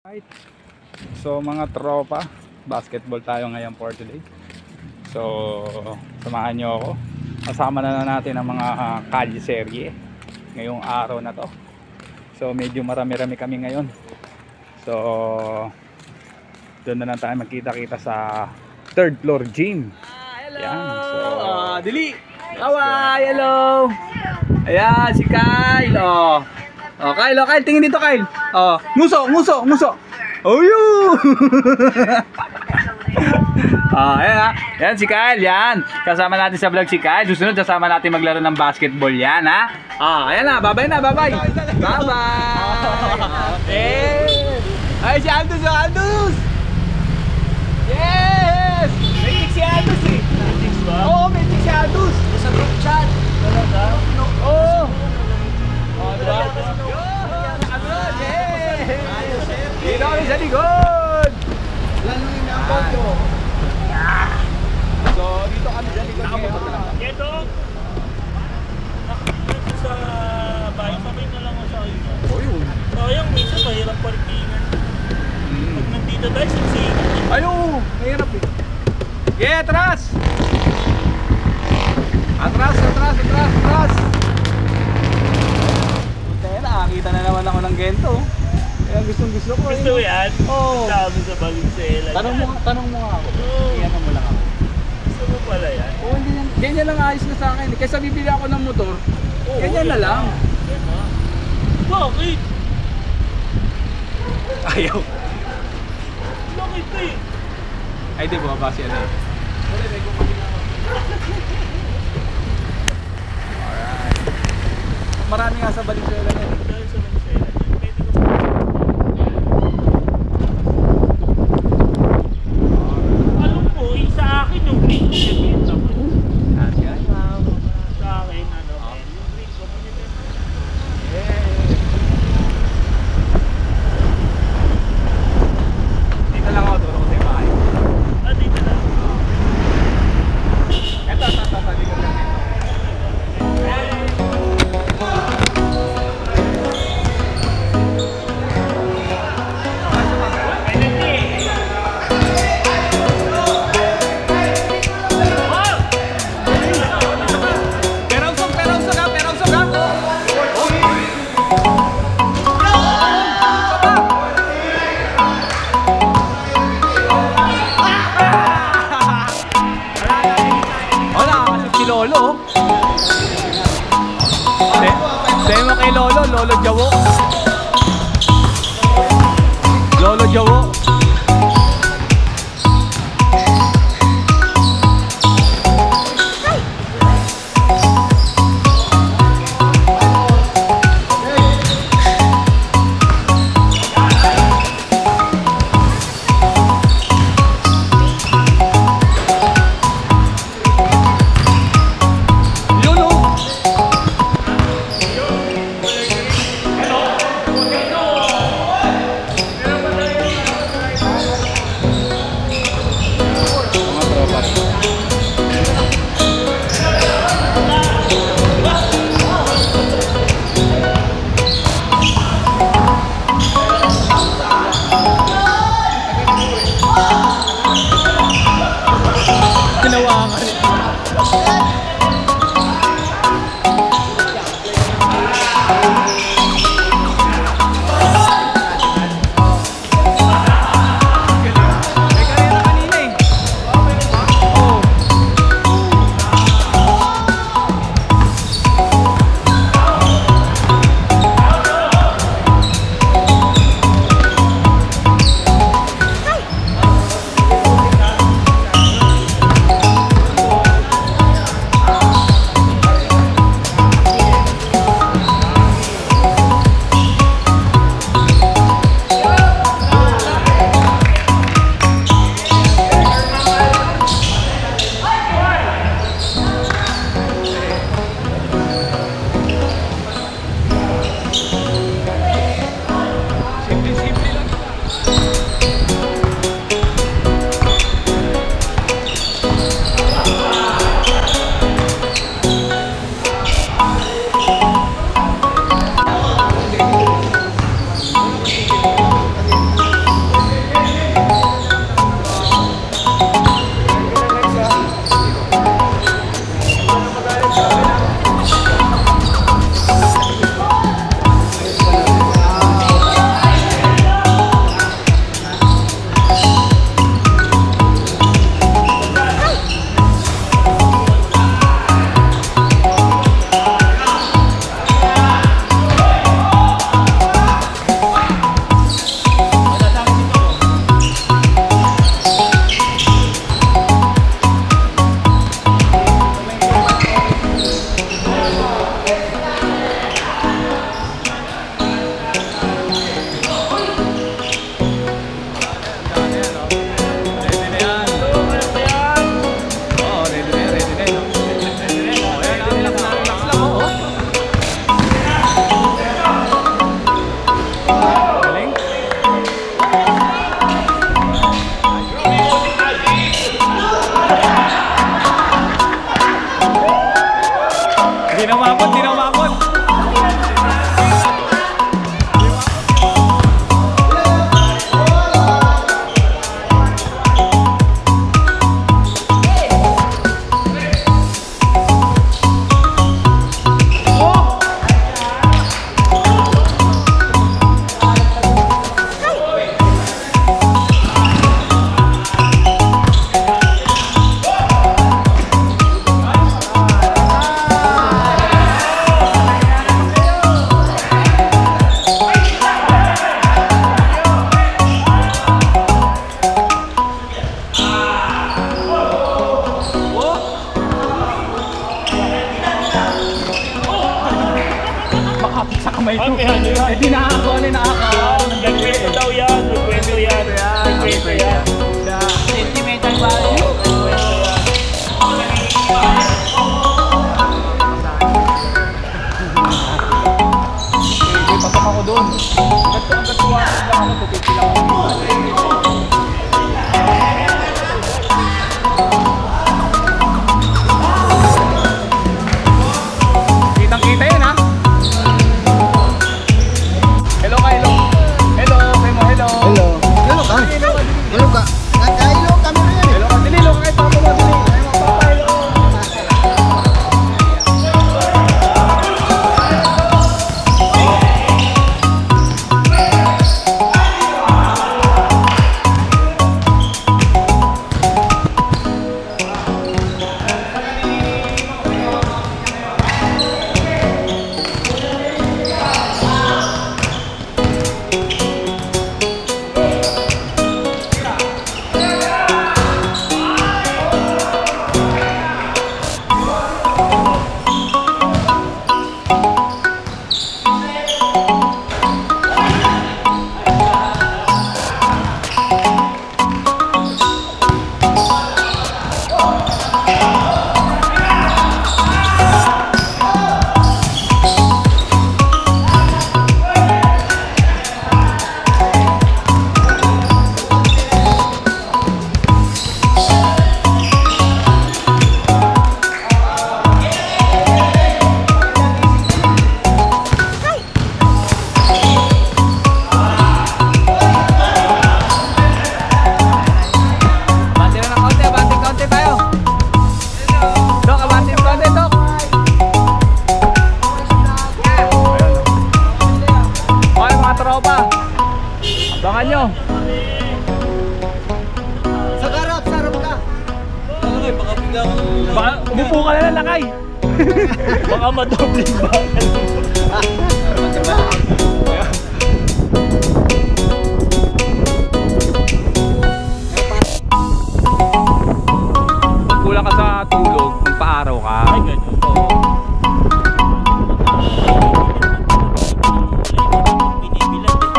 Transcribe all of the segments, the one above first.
Right. So mga tropa, basketball tayo ngayon for today. So samahan nyo ako. Kasama na natin ang mga kalye serye ngayong araw na to. So medyo marami-rami kami ngayon. So doon na lang tayo magkita-kita sa third floor gym. Hello! Yan, so, Dili! Kawai! Hello! Ayan, si Kyle! Oh, Kyle, Kyle, tingin dito, Kyle! Oh, nguso! Oh, yun! Ayan, yan si Kyle, yan! Kasama natin sa vlog si Kyle. Susunod, kasama natin maglaro ng basketball yan, ha? Ayan na, bye-bye na, bye-bye! Bye-bye! Ay, si Aldous! Yes! May tick si Aldous eh! May tick ba? Oo, may tick si Aldous! Sa group chat! Talaga? Oo! Oo, diba? Agad! Dito kami sa likod! Lalo yung napod ko! So, dito kami sa likod ngayon. Ito! Nakikita sa bahay, sabay na lang ako sa iyo. Oh, yun. Sayang, minsan mahirap parkingan. Pag nandito tayo, siksik. Ayun! Mahirap eh. Yeah, atras! Atras! Kaya nakakita na naman ako ng gento. Kaya gusto ko. Gusto mo yan? Oo. Sabi sa Valenzuela. Tanong mo nga ako. Oo. Iyan mo lang ako. Gusto mo pala yan? Oo, hindi yan. Ganyan lang ayos na sa akin. Kaysa bibili ako ng motor, ganyan na lang. Bakit? Ayaw. Bakit eh? Ay, di ba? Basi yan eh. Alright. Marami nga sa Valenzuela na eh. Dahil sa Valenzuela, pwede ko pa. Alam ko, sa akin yung green ko pinibenta ko. Sa akin, yung green ko pinibenta ko. Dito lang ako, turo ko sa bahay. Dito na. Ito, dito lang. Lolo. Sabi mo kay Lolo, Lolo Jawo. Lolo Jawo. umabot, di na umabot. Sa kamay ko. Eh di nakakakuha na nakakakuha. Nagkwento daw yan. Nagkwento yan. Nagkwento yan. Sentimental value. Hindi, patok ako doon. Hanggat tuwa lang ako, tutipil ako. Kitang-kita yun ha. Hello ka, hello. Hello, Memo, hello. Hello. Hello ka? Hello ka? Hello kami rin. Hello ka, dili, hello ka kay Papa mo, dili. Ay, mga papa, hello. Abangan nyo. Sa garap ka. Baka bigla ko. Baka umupo ka na lang, Lakay. Baka madobling ba? Pag kulang ka sa tulog, magpa-araw ka. Ay, ganyan. Oo. Binibilan din.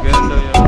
Ganun daw yun.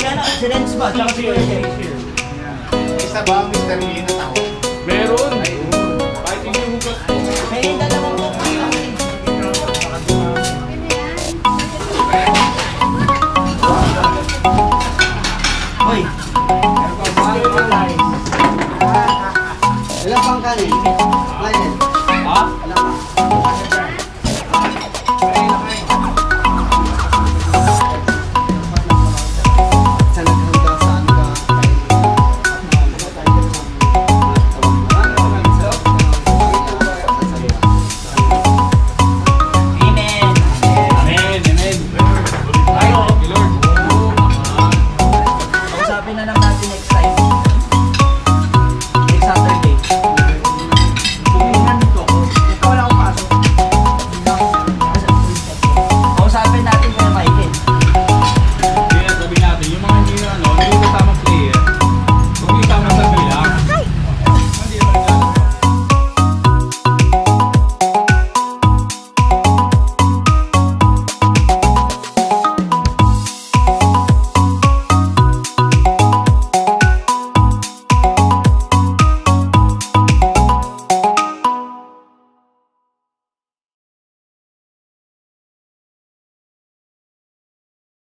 Yan ang excellence ba? Tsaka si Cheers. Isa ba, Mr. Lino?